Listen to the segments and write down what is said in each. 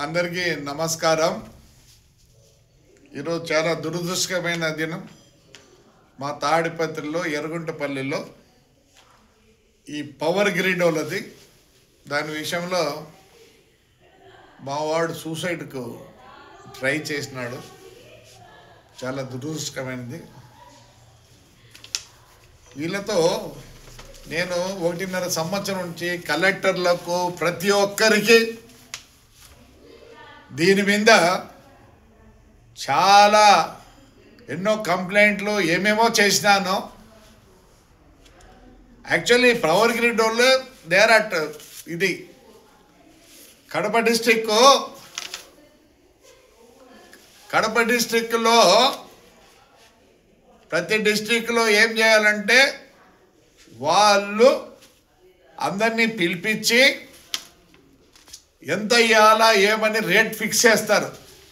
అందరికీ నమస్కారం. ఈరోజు చాలా దురదృష్టకరమైన దినం. మా తాడిపత్రిలో ఎర్రగుంటపల్లిలో ఈ పవర్ గ్రిడ్ వాళ్ళది దాని విషయంలో మావాడు సూసైడ్కు ట్రై చేసినాడు. చాలా దురదృష్టకరమైనది. వీళ్ళతో నేను 1.5 సంవత్సరం నుంచి కలెక్టర్లకు ప్రతి ఒక్కరికి దీని మీద చాలా ఎన్నో కంప్లైంట్లు ఏమేమో చేసినాను. యాక్చువల్లీ పవర్ గ్రిడ్ వాళ్ళు దేర్ అట్ ఇది కడప డిస్ట్రిక్ట్లో ప్రతి డిస్ట్రిక్ట్లో ఏం చేయాలంటే వాళ్ళు అందరినీ పిలిపించి ఎంత ఇవ్వాలా ఏమని రేట్ ఫిక్స్ చేస్తారు.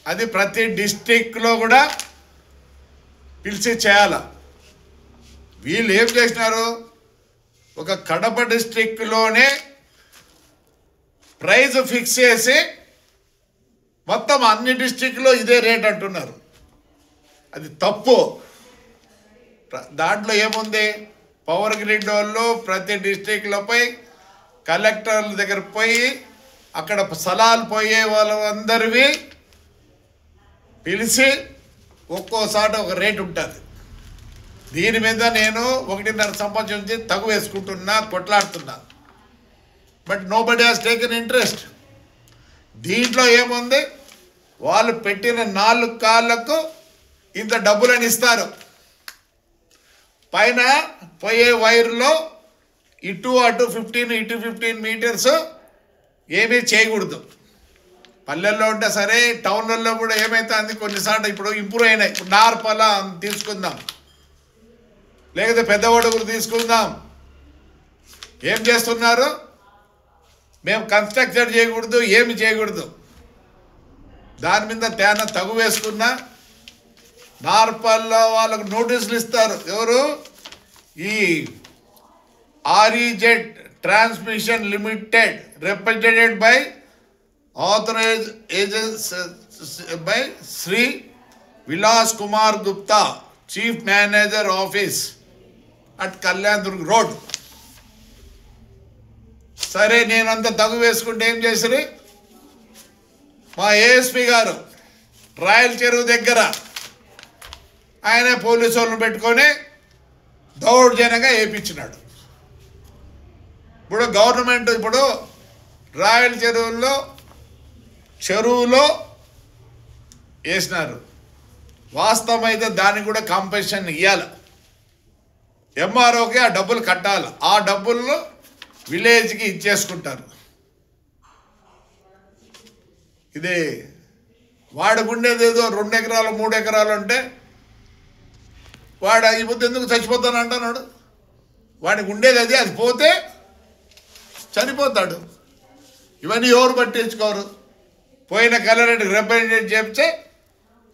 అది ప్రతి డిస్ట్రిక్ట్లో కూడా పిలిచి చేయాల. వీళ్ళు ఏం చేసినారు, ఒక కడప డిస్ట్రిక్ట్లోనే ప్రైజ్ ఫిక్స్ చేసి మొత్తం అన్ని డిస్ట్రిక్ట్లో ఇదే రేట్ అంటున్నారు. అది తప్పు. దాంట్లో ఏముంది, పవర్ గ్రిడ్ వాళ్ళు ప్రతి డిస్ట్రిక్ట్లపై కలెక్టర్ల దగ్గర పోయి అక్కడ స్థలాలు పోయే వాళ్ళందరివి పిలిచి ఒక్కోసారి ఒక రేటు ఉంటుంది. దీని మీద నేను 1.5 సంవత్సరం నుంచి తగు వేసుకుంటున్నా, కొట్లాడుతున్నా. But nobody has taken interest. దీంట్లో ఏముంది, వాళ్ళు పెట్టిన 4 కాళ్ళకు ఇంత డబ్బులని ఇస్తారు. పైన పోయే వైర్లో ఇటు అటు 15 మీటర్స్ ఏమీ చేయకూడదు. పల్లెల్లో ఉంటే సరే, టౌన్లలో కూడా ఏమవుతుంది కొన్నిసార్లు ఇప్పుడు ఇంప్రూవ్ అయినాయి. ఇప్పుడు నార్పల తీసుకుందాం, లేకపోతే పెద్దవాడుగులు తీసుకుందాం. ఏం చేస్తున్నారు, మేము కన్స్ట్రక్షన్ చేయకూడదు, ఏమి చేయకూడదు. దాని మీద తేన తగు వేసుకున్నా నార్పల్లో వాళ్ళకు నోటీసులు ఇస్తారు. ఎవరు, ఈ REZ transmission limited represented by authorized agents by Shri Vilas Kumar Gupta, chief manager office at Kalyan Durg road. సరే, నేనంతా తగు వేసుకుంటే ఏం చేసిరి, మా ASP గారు రాయల చెరువు దగ్గర ఆయనే పోలీసు వాళ్ళని పెట్టుకొని దౌర్జన్యంగా వేయించినాడు. ఇప్పుడు గవర్నమెంట్ ఇప్పుడు రాయల చెరువులో వేసినారు. వాస్తవం అయితే దానికి కూడా కాంపెన్సేషన్ ఇవ్వాలి. MROకి ఆ డబ్బులు కట్టాలి. ఆ డబ్బులను విలేజ్కి ఇచ్చేసుకుంటారు. ఇది వాడుకుండేది ఏదో 2 ఎకరాలు 3 ఎకరాలు అంటే వాడు ఈ పొద్దు ఎందుకు చచ్చిపోతాను అంటున్నాడు. వాడికి ఉండేది అది పోతే చనిపోతాడు. ఇవన్నీ ఎవరు పట్టించుకోరు. పోయిన కలెక్టర్కి రిప్రజెంట్ చెప్తే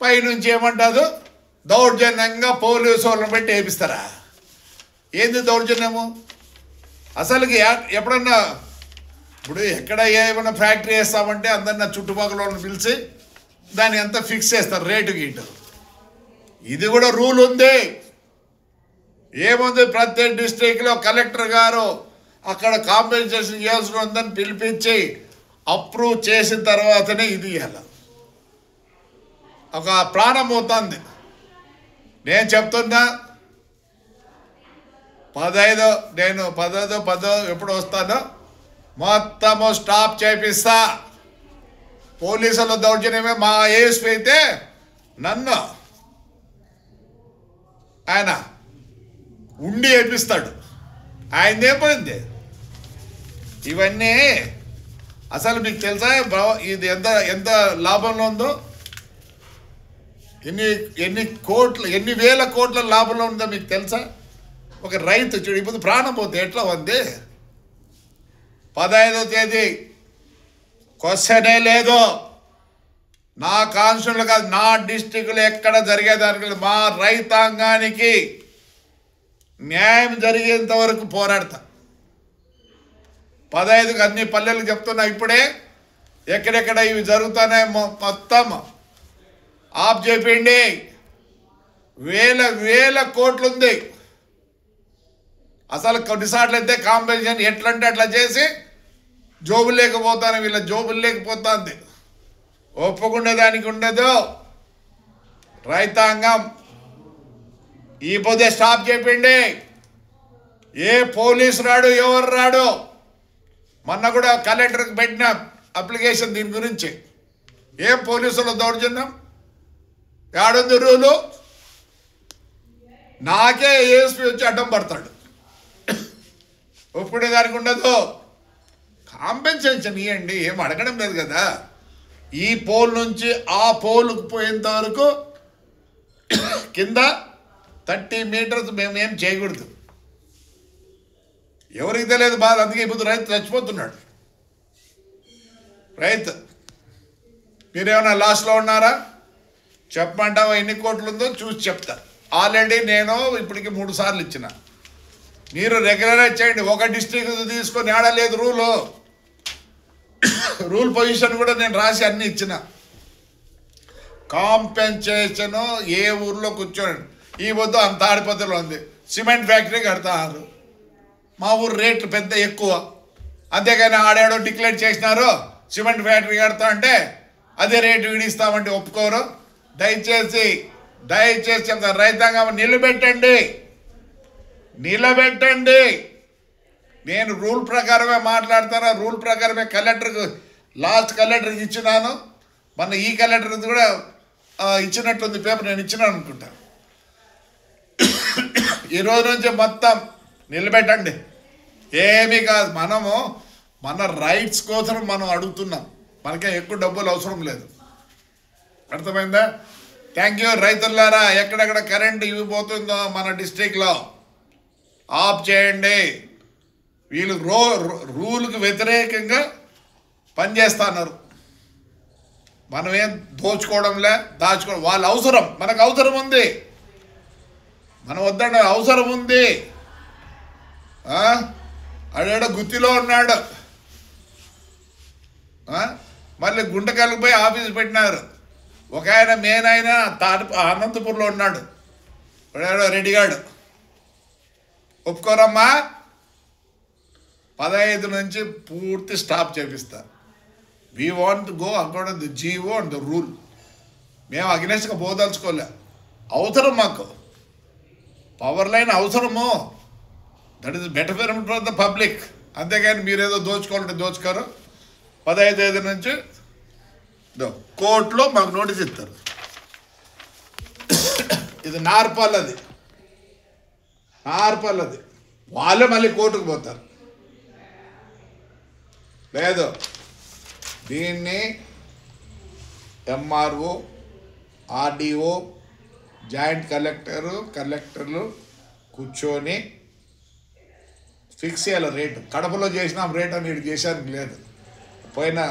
పైనుంచి ఏమంటారు, దౌర్జన్యంగా పోలీసు వాళ్ళని పెట్టి వేపిస్తారా? ఏంది దౌర్జన్యము అసలుకి? ఎప్పుడన్నా ఇప్పుడు ఎక్కడ ఏమైనా ఫ్యాక్టరీ వేస్తామంటే అందరినీ చుట్టుపక్కల వాళ్ళని పిలిచి దాన్ని ఎంత ఫిక్స్ చేస్తారు, రేటు గీటు. ఇది కూడా రూల్ ఉంది. ఏముంది, ప్రతి డిస్ట్రిక్ట్లో కలెక్టర్ గారు అక్కడ కాంపెన్సేషన్ ఇవ్వాల్సిన ఉందని పిలిపించి అప్రూవ్ చేసిన తర్వాతనే ఇది ఇవ్వాలి. ఒక ప్రాణం అవుతుంది. నేను చెప్తున్నా, 15 ఎప్పుడు వస్తానో మొత్తము స్టాప్ చేపిస్తా. పోలీసుల దౌర్జన్యమే. మా ASP అయితే నన్ను ఆయన ఉండి వేపిస్తాడు. ఆయనదేమైంది ఇవన్నీ అసలు మీకు తెలుసా? ఇది ఎంత లాభంలో ఉందో, ఎన్ని వేల కోట్ల లాభంలో ఉందో మీకు తెలుసా? ఒక రైతు చూడు, ఇప్పుడు ప్రాణం పోతే ఎట్లా ఉంది. 15వ తేదీ క్వశ్చనే లేదు. నా కాన్స్టిట్యూన్సీలో కాదు, నా డిస్ట్రిక్ట్లో ఎక్కడ జరిగేదానికి మా రైతాంగానికి న్యాయం జరిగేంత వరకు పోరాడతా. 15కి అన్ని పల్లెలకు చెప్తున్నా. ఇప్పుడే ఎక్కడెక్కడ ఇవి జరుగుతున్నాయి మొత్తం ఆఫ్ చేయండి. వేల వేల కోట్లు ఉంది. అసలు కొన్నిసార్లు అయితే కాంపెన్సేషన్ ఎట్లంటే అట్లా చేసి జోబులు లేకపోతాను, వీళ్ళ జోబులు లేకపోతుంది. ఒప్పుకునే దానికి ఉండదు. రైతాంగం ఈ పొద్దే స్టాప్ చేయండి. ఏ పోలీసు రాడు, ఎవరు రాడు. మొన్న కూడా కలెక్టర్కి పెట్టిన అప్లికేషన్ దీని గురించి. ఏం పోలీసుల దౌర్జన్యం, ఏడుంది రూలు? నాకే ఏఎస్పీ వచ్చి అడ్డం పడతాడు. ఒప్పుడే దానికి ఉండదు. కాంపెన్సేషన్ ఇవ్వండి, ఏం అడగడం లేదు కదా. ఈ పోల్ నుంచి ఆ పోల్కి పోయేంత వరకు కింద 30 మీటర్స్ మేము ఏం చేయకూడదు. ఎవరికి తెలియదు బాధ. అందుకే ఇప్పుడు రైతు చచ్చిపోతున్నాడు. రైతు మీరేమైనా లాస్ట్లో ఉన్నారా? చెప్పమంటావా ఎన్ని కోట్లు ఉందో చూసి చెప్తా. ఆల్రెడీ నేను ఇప్పటికి 3 సార్లు ఇచ్చిన. మీరు రెగ్యులరైజ్ చేయండి. ఒక డిస్ట్రిక్ట్ తీసుకొని ఆడలేదు రూల్ పొజిషన్ కూడా నేను రాసి అన్నీ ఇచ్చిన. కాంపెన్సేషన్ ఏ ఊర్లో కూర్చోండి. ఈ వద్దు అంత ఆడిపత్రిలో ఉంది. సిమెంట్ ఫ్యాక్టరీ కడతారు. మా ఊరు రేట్లు పెద్ద ఎక్కువ. అంతేగాని ఆడేడో డిక్లేర్ చేసినారు సిమెంట్ ఫ్యాక్టరీ కడతా అంటే అదే రేటు విడిస్తామంటే ఒప్పుకోరు. దయచేసి చెప్తా, రైతాంగం నిలబెట్టండి. నేను రూల్ ప్రకారమే మాట్లాడతాను. రూల్ ప్రకారమే లాస్ట్ కలెక్టర్కి ఇచ్చినాను. మన ఈ కలెక్టర్ కూడా ఇచ్చినట్టుంది పేపర్, నేను ఇచ్చినాను అనుకుంటా. ఈ రోజు నుంచి మొత్తం నిలబెట్టండి. ఏమీ కాదు. మన రైట్స్ కోసం మనం అడుగుతున్నాం. మనకే ఎక్కువ డబ్బులు అవసరం లేదు. అర్థమైందా? Thank you. రైతులారా, ఎక్కడెక్కడ కరెంట్ ఇవ్వబోతుందో మన డిస్ట్రిక్ట్లో ఆఫ్ చేయండి. వీళ్ళు రూల్కి వ్యతిరేకంగా పనిచేస్తున్నారు. మనం ఏం దాచుకోవడం. వాళ్ళ అవసరం, మనకు అవసరం ఉంది. మనం వద్దండి, అవసరం ఉంది. ఆడేడో గుత్తిలో ఉన్నాడు. మళ్ళీ గుంటకల్కి పోయి ఆఫీస్ పెట్టినారు. ఒక ఆయన మెయిన్ ఆయన అనంతపూర్లో ఉన్నాడు. రెడ్డిగాడు. ఒప్పుకోరమ్మా. 15 నుంచి పూర్తి స్టాప్ చేపిస్తా. We want go according the GO and the rule. మేము అగ్నెస్ట్గా పోదలుచుకోలే. అవసరం మాకు పవర్ లైన్ అవసరము. That is better for the public. అంతేగాని మీరేదో దోచుకోవాలంటే దోచుకోరు. 15 నుంచి కోర్టులో మాకు నోటీస్ ఇస్తారు. ఇది నార్పల్లది. వాళ్ళే మళ్ళీ కోర్టుకు పోతారు. లేదు, దీన్ని ఎంఆర్ఓ, ఆర్డీఓ, జాయింట్ కలెక్టర్లు కూర్చొని ఫిక్స్ చేయాలి రేటు. కడపలో చేసినాం రేట్ అని ఇటు చేశానికి లేదు. పోయిన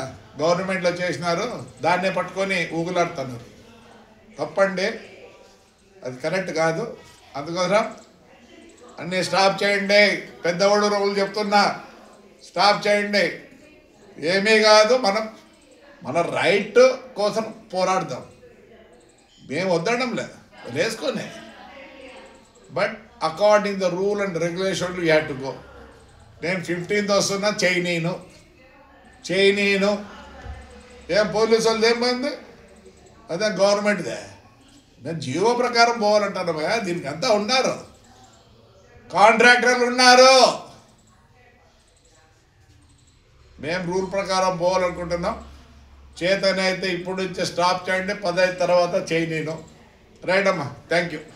గవర్నమెంట్లో చేసినారు, దాన్నే పట్టుకొని ఊగులాడుతున్నారు. తప్పండి, అది కరెక్ట్ కాదు. అందుకోసం అన్నీ స్టాప్ చేయండి. పెద్దవాడు రోజులు చెప్తున్నా, స్టాప్ చేయండి. ఏమీ కాదు. మన రైట్ కోసం పోరాడదాం. మేము వద్దడం లేదు, వేసుకొని. But according the rule and regulation you have to go. నేను 15th వస్తున్నా, చేయనీను. ఏం పోలీసు వాళ్ళది ఏమైంది? అదే గవర్నమెంట్దే. నేను జీవో ప్రకారం పోవాలంటాను. దీనికి అంతా ఉన్నారు, కాంట్రాక్టర్లు ఉన్నారు. మేము రూల్ ప్రకారం పోవాలనుకుంటున్నాం. చేతనైతే ఇప్పుడు నుంచి స్టాప్ చేయండి. 15 తర్వాత చేయనీను. రైట్ అమ్మా, థ్యాంక్ యూ.